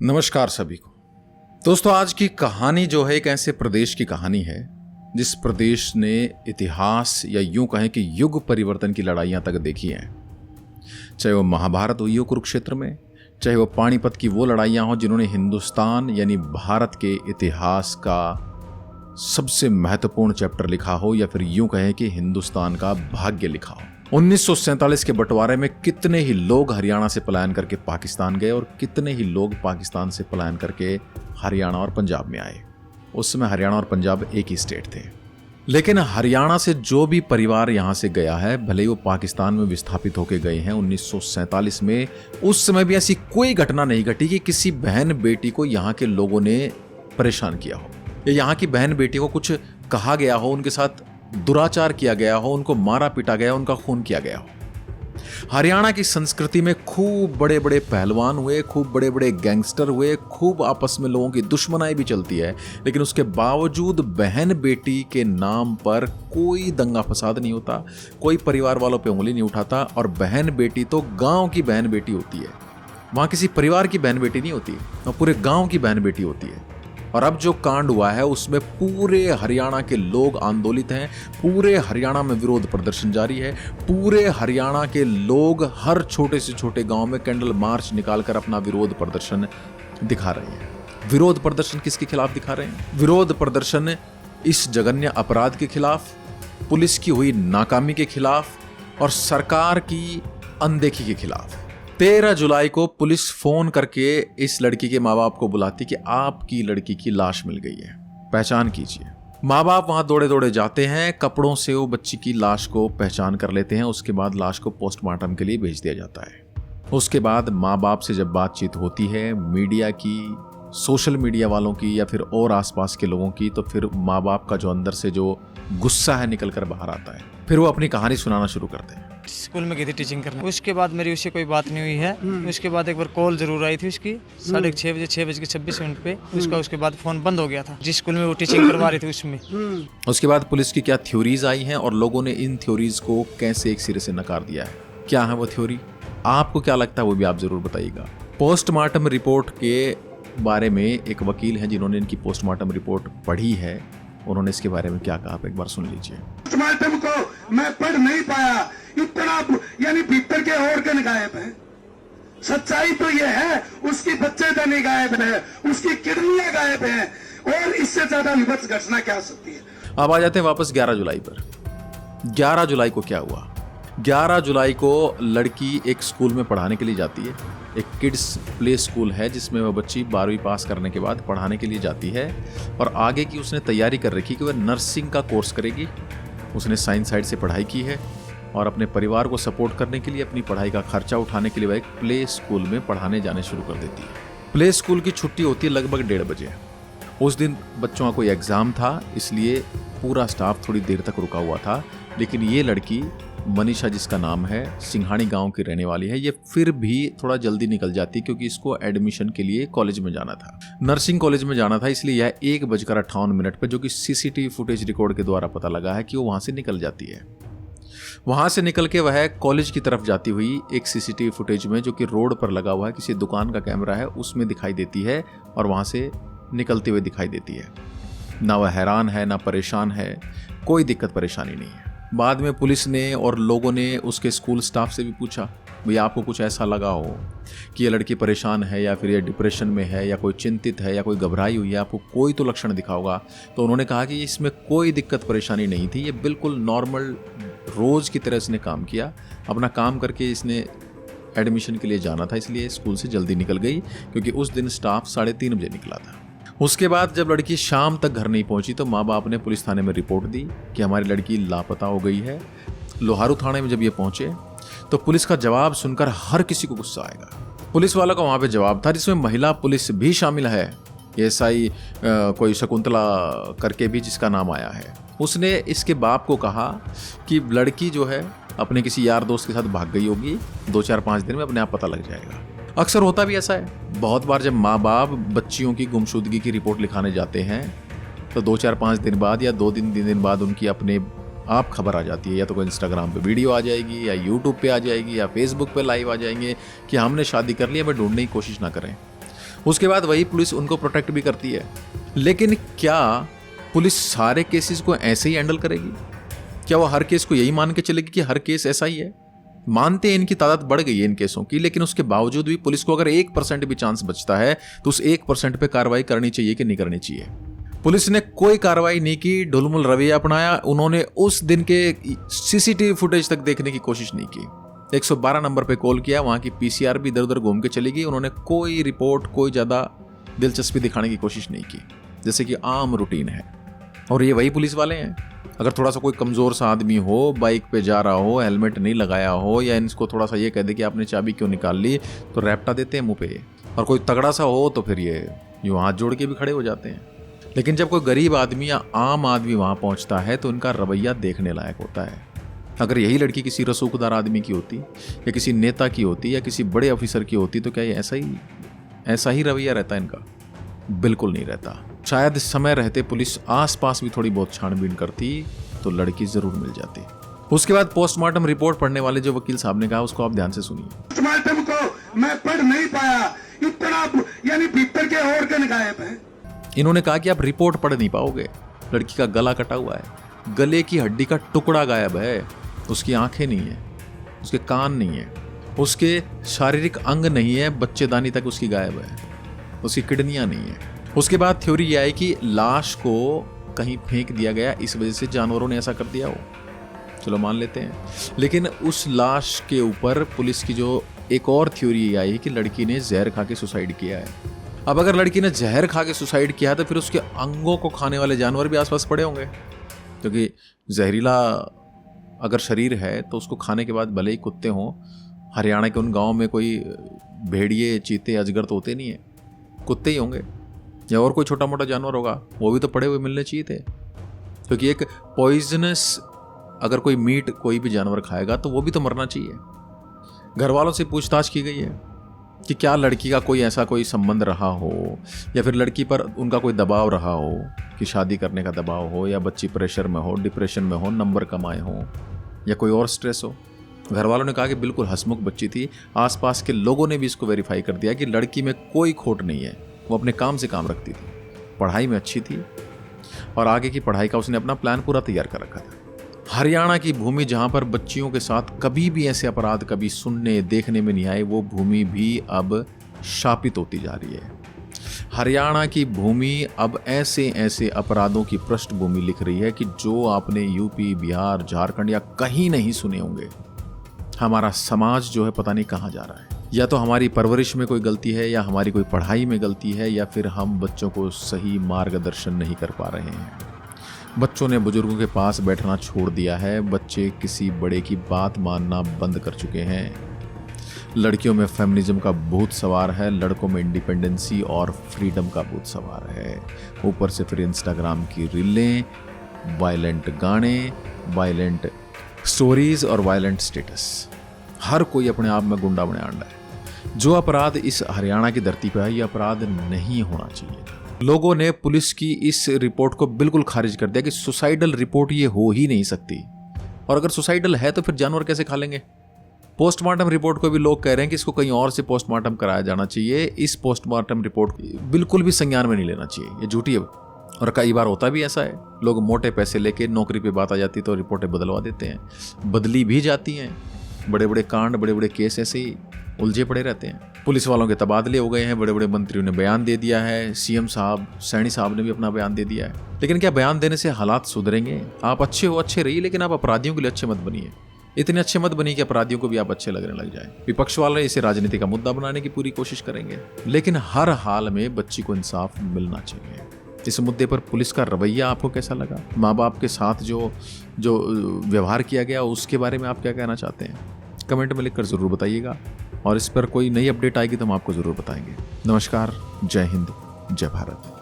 नमस्कार सभी को। दोस्तों, आज की कहानी जो है एक ऐसे प्रदेश की कहानी है जिस प्रदेश ने इतिहास या यूं कहें कि युग परिवर्तन की लड़ाइयां तक देखी हैं। चाहे वो महाभारत हुई हो कुरुक्षेत्र में, चाहे वो पानीपत की वो लड़ाइयां हो जिन्होंने हिंदुस्तान यानी भारत के इतिहास का सबसे महत्वपूर्ण चैप्टर लिखा हो, या फिर यूं कहें कि हिंदुस्तान का भाग्य लिखा हो। 1947 के बंटवारे में कितने ही लोग हरियाणा से पलायन करके पाकिस्तान गए और कितने ही लोग पाकिस्तान से पलायन करके हरियाणा और पंजाब में आए। उस समय हरियाणा और पंजाब एक ही स्टेट थे। लेकिन हरियाणा से जो भी परिवार यहाँ से गया है, भले ही वो पाकिस्तान में विस्थापित होकर गए हैं 1947 में, उस समय भी ऐसी कोई घटना नहीं घटी कि किसी बहन बेटी को यहाँ के लोगों ने परेशान किया हो, या यहाँ की बहन बेटी को कुछ कहा गया हो, उनके साथ दुराचार किया गया हो, उनको मारा पीटा गया, उनका खून किया गया हो। हरियाणा की संस्कृति में खूब बड़े बड़े पहलवान हुए, खूब बड़े बड़े गैंगस्टर हुए, खूब आपस में लोगों की दुश्मनाई भी चलती है, लेकिन उसके बावजूद बहन बेटी के नाम पर कोई दंगा फसाद नहीं होता, कोई परिवार वालों पे उंगली नहीं उठाता। और बहन बेटी तो गांव की बहन बेटी होती है, वहां किसी परिवार की बहन बेटी नहीं होती, और पूरे गांव की बहन बेटी होती है। और अब जो कांड हुआ है उसमें पूरे हरियाणा के लोग आंदोलित हैं, पूरे हरियाणा में विरोध प्रदर्शन जारी है, पूरे हरियाणा के लोग हर छोटे से छोटे गांव में कैंडल मार्च निकालकर अपना विरोध प्रदर्शन दिखा रहे हैं। विरोध प्रदर्शन किसके खिलाफ दिखा रहे हैं? विरोध प्रदर्शन इस जघन्य अपराध के खिलाफ, पुलिस की हुई नाकामी के खिलाफ और सरकार की अनदेखी के खिलाफ। 13 जुलाई को पुलिस फोन करके इस लड़की के माँ बाप को बुलाती कि आपकी लड़की की लाश मिल गई है, पहचान कीजिए। माँ बाप वहां दौड़े दौड़े जाते हैं, कपड़ों से वो बच्ची की लाश को पहचान कर लेते हैं। उसके बाद लाश को पोस्टमार्टम के लिए भेज दिया जाता है। उसके बाद माँ बाप से जब बातचीत होती है, मीडिया की, सोशल मीडिया वालों की या फिर और आसपास के लोगों की, तो फिर माँ बाप का जो अंदर से जो गुस्सा है निकल कर बाहर आता है। फिर वो अपनी कहानी सुनाना शुरू करते हैं। स्कूल में गई थी टीचिंग करने, उसके बाद मेरी उससे कोई बात नहीं हुई है। उसके बाद एक बार कॉल जरूर आई थी उसकी 6:30 पे उसका। उसके बाद फोन बंद हो गया था जिस स्कूल में वो टीचिंग करवा रही थी उसमें। उसके बाद पुलिस की क्या थ्योरीज आई हैं और लोगों ने इन थ्योरीज को कैसे एक सिरे से नकार दिया है, क्या है वो थ्योरी, आपको क्या लगता है वो भी आप जरूर बताइएगा। पोस्टमार्टम रिपोर्ट के बारे में एक वकील हैं जिन्होंने इनकी पोस्टमार्टम रिपोर्ट पढ़ी है, उन्होंने इसके बारे में क्या कहा आप एक बार सुन लीजिए। पोस्टमार्टम को मैं पढ़ नहीं पाया, इतना यानी भीतर के ऑर्गन गायब है। सच्चाई तो यह है उसकी बच्चेदानी गायब है, उसकी किडनियां गायब हैं, और इससे ज्यादा विभत्स घटना क्या हो सकती है। अब आ जाते हैं वापस 11 जुलाई पर। 11 जुलाई को क्या हुआ? 11 जुलाई को लड़की एक स्कूल में पढ़ाने के लिए जाती है। एक किड्स प्ले स्कूल है जिसमें वह बच्ची 12वीं पास करने के बाद पढ़ाने के लिए जाती है, और आगे की उसने तैयारी कर रखी कि वह नर्सिंग का कोर्स करेगी। उसने साइंस साइड से पढ़ाई की है और अपने परिवार को सपोर्ट करने के लिए, अपनी पढ़ाई का खर्चा उठाने के लिए वह एक प्ले स्कूल में पढ़ाने जाने शुरू कर देती है। प्ले स्कूल की छुट्टी होती है लगभग 1:30 बजे। उस दिन बच्चों का कोई एग्ज़ाम था, इसलिए पूरा स्टाफ थोड़ी देर तक रुका हुआ था। लेकिन ये लड़की मनीषा, जिसका नाम है, सिंघानी गांव की रहने वाली है, ये फिर भी थोड़ा जल्दी निकल जाती क्योंकि इसको एडमिशन के लिए कॉलेज में जाना था, नर्सिंग कॉलेज में जाना था। इसलिए यह 1:58 पे, जो कि सीसीटीवी फुटेज रिकॉर्ड के द्वारा पता लगा है कि वो वहां से निकल जाती है। वहां से निकल के वह कॉलेज की तरफ जाती हुई एक सीसीटीवी फुटेज में, जो कि रोड पर लगा हुआ है, किसी दुकान का कैमरा है, उसमें दिखाई देती है और वहां से निकलते हुए दिखाई देती है। ना वह हैरान है ना परेशान है, कोई दिक्कत परेशानी नहीं है। बाद में पुलिस ने और लोगों ने उसके स्कूल स्टाफ से भी पूछा, भैया आपको कुछ ऐसा लगा हो कि ये लड़की परेशान है या फिर ये डिप्रेशन में है या कोई चिंतित है या कोई घबराई हुई है, आपको कोई तो लक्षण दिखा होगा। तो उन्होंने कहा कि इसमें कोई दिक्कत परेशानी नहीं थी, ये बिल्कुल नॉर्मल रोज़ की तरह इसने काम किया, अपना काम करके इसने एडमिशन के लिए जाना था, इसलिए स्कूल से जल्दी निकल गई क्योंकि उस दिन स्टाफ 3:30 बजे निकला था। उसके बाद जब लड़की शाम तक घर नहीं पहुंची तो माँ बाप ने पुलिस थाने में रिपोर्ट दी कि हमारी लड़की लापता हो गई है। लोहारू थाने में जब ये पहुंचे तो पुलिस का जवाब सुनकर हर किसी को गुस्सा आएगा। पुलिस वालों का वहाँ पे जवाब था जिसमें महिला पुलिस भी शामिल है, एसआई कोई शकुंतला करके भी जिसका नाम आया है। उसने इसके बाप को कहा कि लड़की जो है अपने किसी यार दोस्त के साथ भाग गई होगी, 2-4-5 दिन में अपने आप पता लग जाएगा। अक्सर होता भी ऐसा है, बहुत बार जब माँ बाप बच्चियों की गुमशुदगी की रिपोर्ट लिखाने जाते हैं तो 2-4-5 दिन बाद या 2-3 दिन बाद उनकी अपने आप खबर आ जाती है, या तो कोई इंस्टाग्राम पे वीडियो आ जाएगी या यूट्यूब पे आ जाएगी या फेसबुक पे लाइव आ जाएंगे कि हमने शादी कर ली, हमें ढूंढने की कोशिश ना करें। उसके बाद वही पुलिस उनको प्रोटेक्ट भी करती है। लेकिन क्या पुलिस सारे केसेस को ऐसे ही हैंडल करेगी? क्या वो हर केस को यही मान के चलेगी कि हर केस ऐसा ही है? मानते हैं इनकी तादाद बढ़ गई है इन केसों की, लेकिन उसके बावजूद भी पुलिस को अगर 1% भी चांस बचता है तो उस 1% पे कार्रवाई करनी चाहिए कि नहीं करनी चाहिए? पुलिस ने कोई कार्रवाई नहीं की, ढुलमुल रवैया अपनाया। उन्होंने उस दिन के सीसीटीवी फुटेज तक देखने की कोशिश नहीं की। 112 नंबर पे कॉल किया, वहां की पीसीआर भी इधर उधर घूम के चली गई। उन्होंने कोई रिपोर्ट, कोई ज्यादा दिलचस्पी दिखाने की कोशिश नहीं की, जैसे कि आम रूटीन है। और ये वही पुलिस वाले हैं। अगर थोड़ा सा कोई कमजोर सा आदमी हो, बाइक पे जा रहा हो, हेलमेट नहीं लगाया हो, या इनको थोड़ा सा ये कह दे कि आपने चाबी क्यों निकाल ली, तो रैप्टा देते हैं मुंह पे। और कोई तगड़ा सा हो तो फिर ये यूं हाथ जोड़ के भी खड़े हो जाते हैं। लेकिन जब कोई गरीब आदमी या आम आदमी वहां पहुंचता है तो उनका रवैया देखने लायक होता है। अगर यही लड़की किसी रसूखदार आदमी की होती, या किसी नेता की होती, या किसी बड़े ऑफिसर की होती, तो क्या ये ऐसा ही रवैया रहता है इनका? बिल्कुल नहीं रहता। शायद समय रहते पुलिस आसपास भी थोड़ी बहुत छानबीन करती तो लड़की जरूर मिल जाती। उसके बाद पोस्टमार्टम रिपोर्ट पढ़ने वाले जो वकील साहब ने कहा, उसको आप ध्यान से सुनिए। पोस्टमार्टम को मैं पढ़ नहीं पाया, इतना यानी भीतर के ऑर्गन गायब है। इन्होंने कहा कि आप रिपोर्ट पढ़ नहीं पाओगे। लड़की का गला कटा हुआ है, गले की हड्डी का टुकड़ा गायब है, उसकी आंखें नहीं है, उसके कान नहीं है, उसके शारीरिक अंग नहीं है, बच्चेदानी तक उसकी गायब है, उसकी किडनियां नहीं है। उसके बाद थ्योरी यह है कि लाश को कहीं फेंक दिया गया, इस वजह से जानवरों ने ऐसा कर दिया हो। चलो मान लेते हैं। लेकिन उस लाश के ऊपर पुलिस की जो एक और थ्योरी आई है कि लड़की ने जहर खा के सुसाइड किया है। अब अगर लड़की ने जहर खा के सुसाइड किया तो फिर उसके अंगों को खाने वाले जानवर भी आसपास पड़े होंगे, क्योंकि जहरीला अगर शरीर है तो उसको खाने के बाद भले ही कुत्ते हों, हरियाणा के उन गाँव में कोई भेड़िए, चीते, अजगर तो होते नहीं है, कुत्ते ही होंगे, या और कोई छोटा मोटा जानवर होगा, वो भी तो पड़े हुए मिलने चाहिए थे। क्योंकि एक पॉइजनस अगर कोई मीट कोई भी जानवर खाएगा तो वो भी तो मरना चाहिए। घर वालों से पूछताछ की गई है कि क्या लड़की का कोई ऐसा कोई संबंध रहा हो, या फिर लड़की पर उनका कोई दबाव रहा हो कि शादी करने का दबाव हो, या बच्ची प्रेशर में हो, डिप्रेशन में हो, नंबर कमाए हो, या कोई और स्ट्रेस हो। घर वालों ने कहा कि बिल्कुल हंसमुख बच्ची थी। आसपास के लोगों ने भी इसको वेरीफाई कर दिया कि लड़की में कोई खोट नहीं है, वो अपने काम से काम रखती थी, पढ़ाई में अच्छी थी, और आगे की पढ़ाई का उसने अपना प्लान पूरा तैयार कर रखा था। हरियाणा की भूमि जहां पर बच्चियों के साथ कभी भी ऐसे अपराध कभी सुनने देखने में नहीं आए, वो भूमि भी अब शापित होती जा रही है। हरियाणा की भूमि अब ऐसे ऐसे अपराधों की पृष्ठभूमि लिख रही है कि जो आपने यूपी, बिहार, झारखंड या कहीं नहीं सुने होंगे। हमारा समाज जो है पता नहीं कहाँ जा रहा है। या तो हमारी परवरिश में कोई गलती है, या हमारी कोई पढ़ाई में गलती है, या फिर हम बच्चों को सही मार्गदर्शन नहीं कर पा रहे हैं। बच्चों ने बुजुर्गों के पास बैठना छोड़ दिया है, बच्चे किसी बड़े की बात मानना बंद कर चुके हैं। लड़कियों में फेमिनिज्म का भूत सवार है, लड़कों में इंडिपेंडेंसी और फ्रीडम का भूत सवार है। ऊपर से फिर इंस्टाग्राम की रीलें, वायलेंट गाने, वायलेंट स्टोरीज और वायलेंट स्टेटस। हर कोई अपने आप में गुंडा बने आंडा है। जो अपराध इस हरियाणा की धरती पर है, यह अपराध नहीं होना चाहिए। लोगों ने पुलिस की इस रिपोर्ट को बिल्कुल खारिज कर दिया कि सुसाइडल रिपोर्ट ये हो ही नहीं सकती, और अगर सुसाइडल है तो फिर जानवर कैसे खा लेंगे। पोस्टमार्टम रिपोर्ट को भी लोग कह रहे हैं कि इसको कहीं और से पोस्टमार्टम कराया जाना चाहिए। इस पोस्टमार्टम रिपोर्ट बिल्कुल भी संज्ञान में नहीं लेना चाहिए, ये झूठी है। और कई बार होता भी ऐसा है, लोग मोटे पैसे लेके नौकरी पे बात आ जाती तो रिपोर्टें बदलवा देते हैं, बदली भी जाती हैं। बड़े बड़े कांड, बड़े बड़े केस ऐसे ही उलझे पड़े रहते हैं। पुलिस वालों के तबादले हो गए हैं, बड़े बड़े मंत्रियों ने बयान दे दिया है, सीएम साहब, सैनी साहब ने भी अपना बयान दे दिया है। लेकिन क्या बयान देने से हालात सुधरेंगे? आप अच्छे हो, अच्छे रहिए, लेकिन आप अपराधियों के लिए अच्छे मत बनिए। इतने अच्छे मत बनिए कि अपराधियों को भी आप अच्छे लगने लग जाए। विपक्ष वाले इसे राजनीति का मुद्दा बनाने की पूरी कोशिश करेंगे, लेकिन हर हाल में बच्ची को इंसाफ मिलना चाहिए। इस मुद्दे पर पुलिस का रवैया आपको कैसा लगा? माँ बाप के साथ जो व्यवहार किया गया उसके बारे में आप क्या कहना चाहते हैं? कमेंट में लिखकर ज़रूर बताइएगा, और इस पर कोई नई अपडेट आएगी तो हम आपको ज़रूर बताएंगे। नमस्कार, जय हिंद, जय भारत।